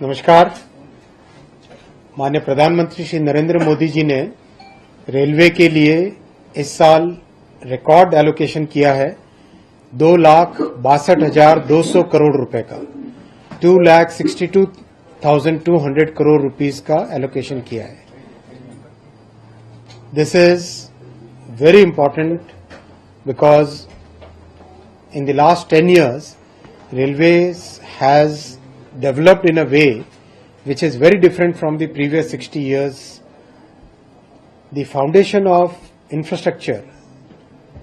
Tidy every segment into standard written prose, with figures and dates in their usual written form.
नमस्कार। माननीय प्रधानमंत्री श्री नरेंद्र मोदी जी ने रेलवे के लिए इस साल रिकॉर्ड एलोकेशन किया है 2,62,200 करोड़ रुपए का 2,62,200 करोड़ रुपीस का एलोकेशन किया है। This is very important because in the last 10 years, Railways has developed in a way which is very different from the previous 60 years. The foundation of infrastructure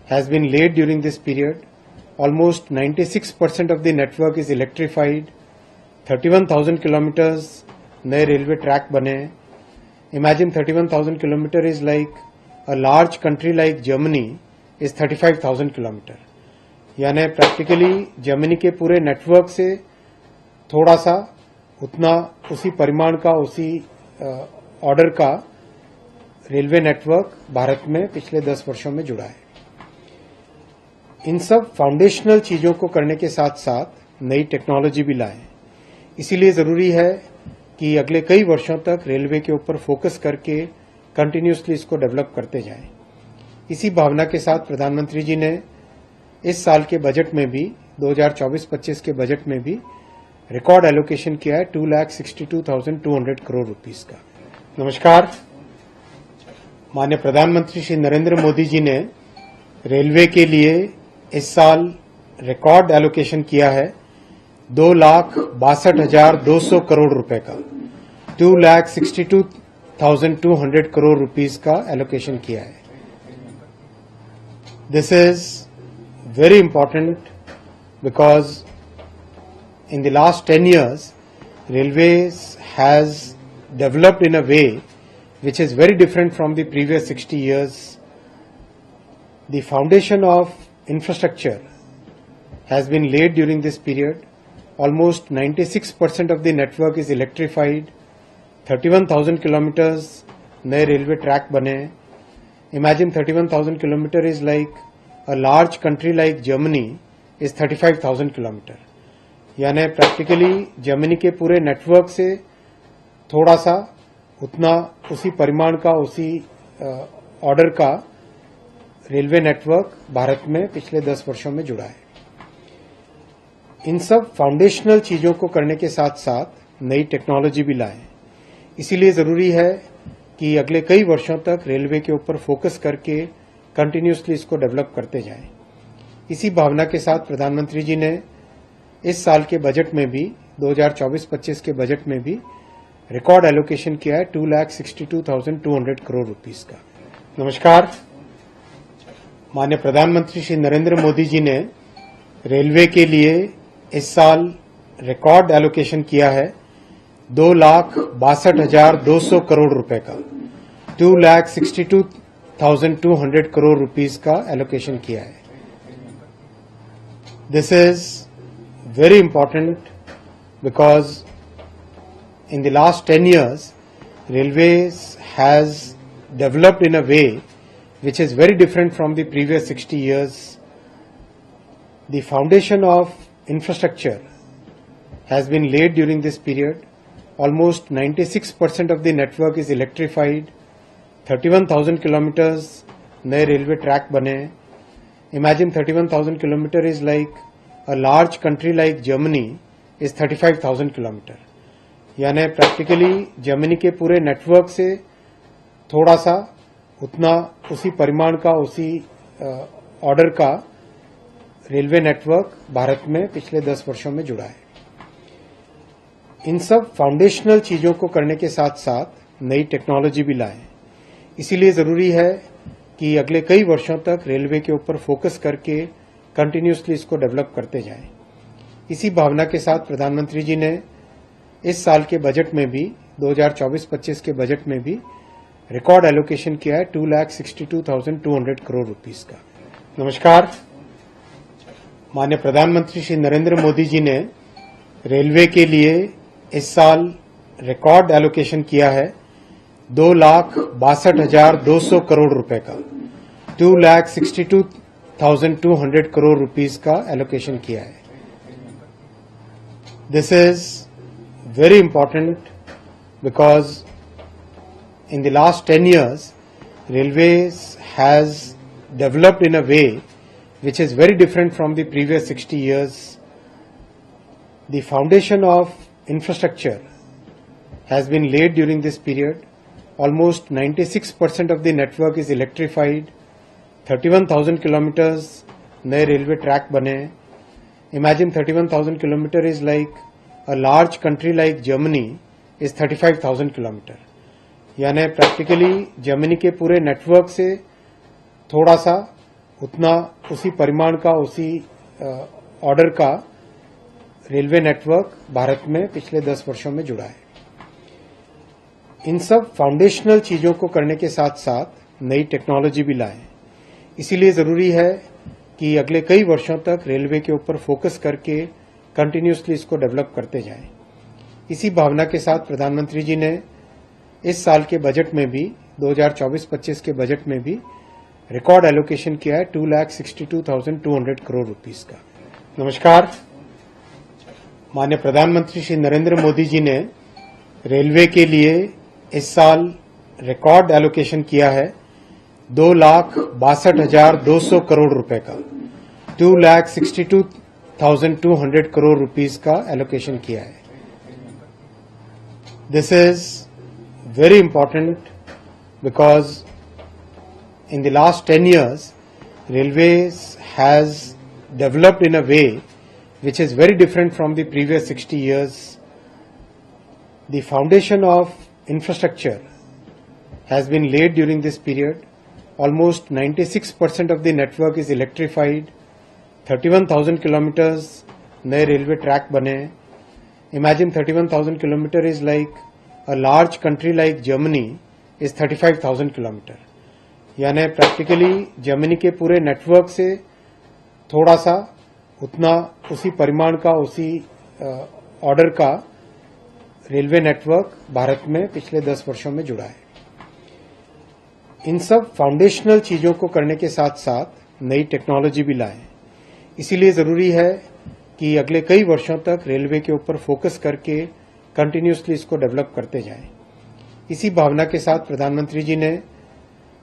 has been laid during this period. Almost 96% of the network is electrified. 31,000 kilometers नए railway track बने। Imagine 31,000 kilometers is like a large country like Germany is 35,000 kilometers. यानी practically Germany के पूरे network से थोड़ा सा उसी परिमाण का उसी ऑर्डर का रेलवे नेटवर्क भारत में पिछले 10 वर्षों में जुड़ा है। इन सब फाउंडेशनल चीजों को करने के साथ साथ नई टेक्नोलॉजी भी लाएं। इसीलिए जरूरी है कि अगले कई वर्षों तक रेलवे के ऊपर फोकस करके कंटिन्यूसली इसको डेवलप करते जाएं। इसी भावना के साथ प्रधानमंत्री जी ने इस साल के बजट में भी 2024-25 के बजट में भी रिकॉर्ड एलोकेशन किया है 2,62,200 करोड़ रुपीस का। नमस्कार। माननीय प्रधानमंत्री श्री नरेंद्र मोदी जी ने रेलवे के लिए इस साल रिकॉर्ड एलोकेशन किया है 2,62,200 करोड़ रुपए का 2,62,200 करोड़ रुपीस का एलोकेशन किया है। This is very important because in the last 10 years, Railways has developed in a way which is very different from the previous 60 years. The foundation of infrastructure has been laid during this period. Almost 96% of the network is electrified. 31,000 kilometers नए railway track बने। Imagine 31,000 kilometers is like a large country like Germany is 35,000 kilometers. यानी practically Germany के पूरे network से थोड़ा सा उसी परिमाण का उसी ऑर्डर का रेलवे नेटवर्क भारत में पिछले 10 वर्षों में जुड़ा है। इन सब फाउंडेशनल चीजों को करने के साथ साथ नई टेक्नोलॉजी भी लाएं। इसीलिए जरूरी है कि अगले कई वर्षों तक रेलवे के ऊपर फोकस करके कंटिन्यूसली इसको डेवलप करते जाएं। इसी भावना के साथ प्रधानमंत्री जी ने इस साल के बजट में भी 2024-25 के बजट में भी रिकॉर्ड एलोकेशन किया है 2,62,200 करोड़ रुपीस का। नमस्कार। माननीय प्रधानमंत्री श्री नरेंद्र मोदी जी ने रेलवे के लिए इस साल रिकॉर्ड एलोकेशन किया है 2,62,200 करोड़ रुपए का 2,62,200 करोड़ रुपीस का एलोकेशन किया है। This is very important because in the last 10 years, Railways has developed in a way which is very different from the previous 60 years. The foundation of infrastructure has been laid during this period. Almost 96% of the network is electrified. 31,000 kilometers नए railway track बने। Imagine 31,000 kilometers is like a large country like Germany is 35,000 kilometers. यानी practically Germany के पूरे network से थोड़ा सा उसी परिमाण का उसी ऑर्डर का रेलवे नेटवर्क भारत में पिछले 10 वर्षों में जुड़ा है। इन सब फाउंडेशनल चीजों को करने के साथ साथ नई टेक्नोलॉजी भी लाएं। इसीलिए जरूरी है कि अगले कई वर्षों तक रेलवे के ऊपर फोकस करके कंटिन्यूसली इसको डेवलप करते जाएं। इसी भावना के साथ प्रधानमंत्री जी ने इस साल के बजट में भी 2024-25 के बजट में भी रिकॉर्ड एलोकेशन किया है 2,62,200 करोड़ रुपीस का। नमस्कार। माननीय प्रधानमंत्री श्री नरेंद्र मोदी जी ने रेलवे के लिए इस साल रिकॉर्ड एलोकेशन किया है 2,62,200 करोड़ रुपए का 2,62,200 करोड़ रुपीस का एलोकेशन किया है। This is very important because in the last 10 years, railways has developed in a way which is very different from the previous 60 years. The foundation of infrastructure has been laid during this period. Almost 96% of the network is electrified. 31,000 kilometers नए railway track बने. Imagine 31,000 kilometer is like a large country like Germany is 35,000 kilometer. यानी practically Germany के पूरे network से थोड़ा सा उतना उसी परिमाण का उसी ऑर्डर का रेलवे नेटवर्क भारत में पिछले 10 वर्षों में जुड़ा है. इन सब फाउंडेशनल चीजों को करने के साथ साथ नई टेक्नोलॉजी भी लाएं. इसीलिए जरूरी है कि अगले कई वर्षों तक रेलवे के ऊपर फोकस करके कंटिन्यूसली इसको डेवलप करते जाएं. इसी भावना के साथ प्रधानमंत्री जी ने इस साल के बजट में भी 2024-25 के बजट में भी रिकॉर्ड एलोकेशन किया है 2,62,200 करोड़ रुपीस का. नमस्कार. माननीय प्रधानमंत्री श्री नरेंद्र मोदी जी ने रेलवे के लिए इस साल रिकॉर्ड एलोकेशन किया है 2,62,200 करोड़ रुपए का. 2,62,200 करोड़ रुपीस का एलोकेशन किया है. This is very important because in the last 10 years, railways has developed in a way which is very different from the previous 60 years. The foundation of infrastructure has been laid during this period. Almost 96% of the network is electrified. 31,000 kilometers नए railway track बने. Imagine 31,000 kilometer is like a large country like Germany is 35,000 kilometer. यानी practically Germany के पूरे network से थोड़ा सा उतना उसी परिमाण का उसी ऑर्डर का रेलवे नेटवर्क भारत में पिछले 10 वर्षों में जुड़ा है. इन सब फाउंडेशनल चीजों को करने के साथ साथ नई टेक्नोलॉजी भी लाएं. इसीलिए जरूरी है कि अगले कई वर्षों तक रेलवे के ऊपर फोकस करके कंटिन्यूसली इसको डेवलप करते जाएं. इसी भावना के साथ प्रधानमंत्री जी ने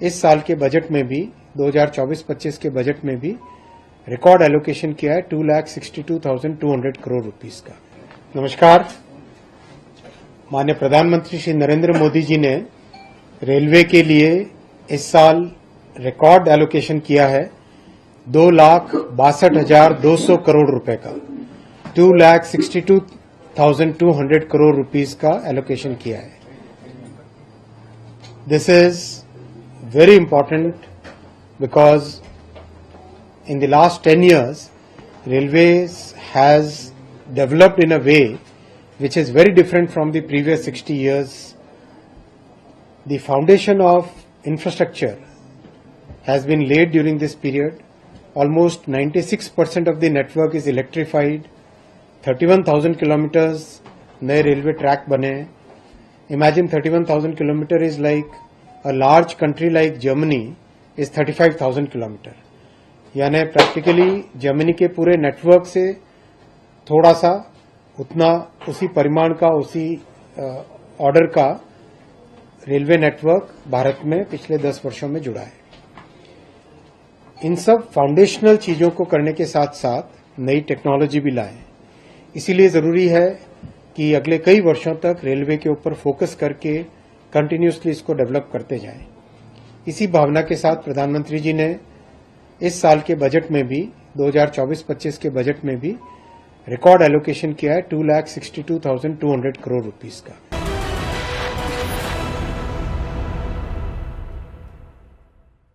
इस साल के बजट में भी 2024-25 के बजट में भी रिकॉर्ड एलोकेशन किया है 2,62,200 करोड़ रुपीस का. नमस्कार. माननीय प्रधानमंत्री श्री नरेंद्र मोदी जी ने रेलवे के लिए इस साल रिकॉर्ड एलोकेशन किया है 2,62,200 करोड़ रुपए का. 2,62,200 करोड़ रुपीस का एलोकेशन किया है. This is very important because in the last 10 years, railways has developed in a way which is very different from the previous 60 years. The foundation of infrastructure has been laid during this period. Almost 96% of the network is electrified. 31,000 kilometers नए railway track बने. Imagine 31,000 kilometer is like a large country like Germany is 35,000 kilometer. यानी practically Germany के पूरे network से थोड़ा सा उतना उसी परिमाण का उसी ऑर्डर का रेलवे नेटवर्क भारत में पिछले 10 वर्षों में जुड़ा है. इन सब फाउंडेशनल चीजों को करने के साथ साथ नई टेक्नोलॉजी भी लाएं. इसीलिए जरूरी है कि अगले कई वर्षों तक रेलवे के ऊपर फोकस करके कंटिन्यूसली इसको डेवलप करते जाएं. इसी भावना के साथ प्रधानमंत्री जी ने इस साल के बजट में भी 2024-25 के बजट में भी रिकॉर्ड एलोकेशन किया है 2,62,200 करोड़ रुपीस का.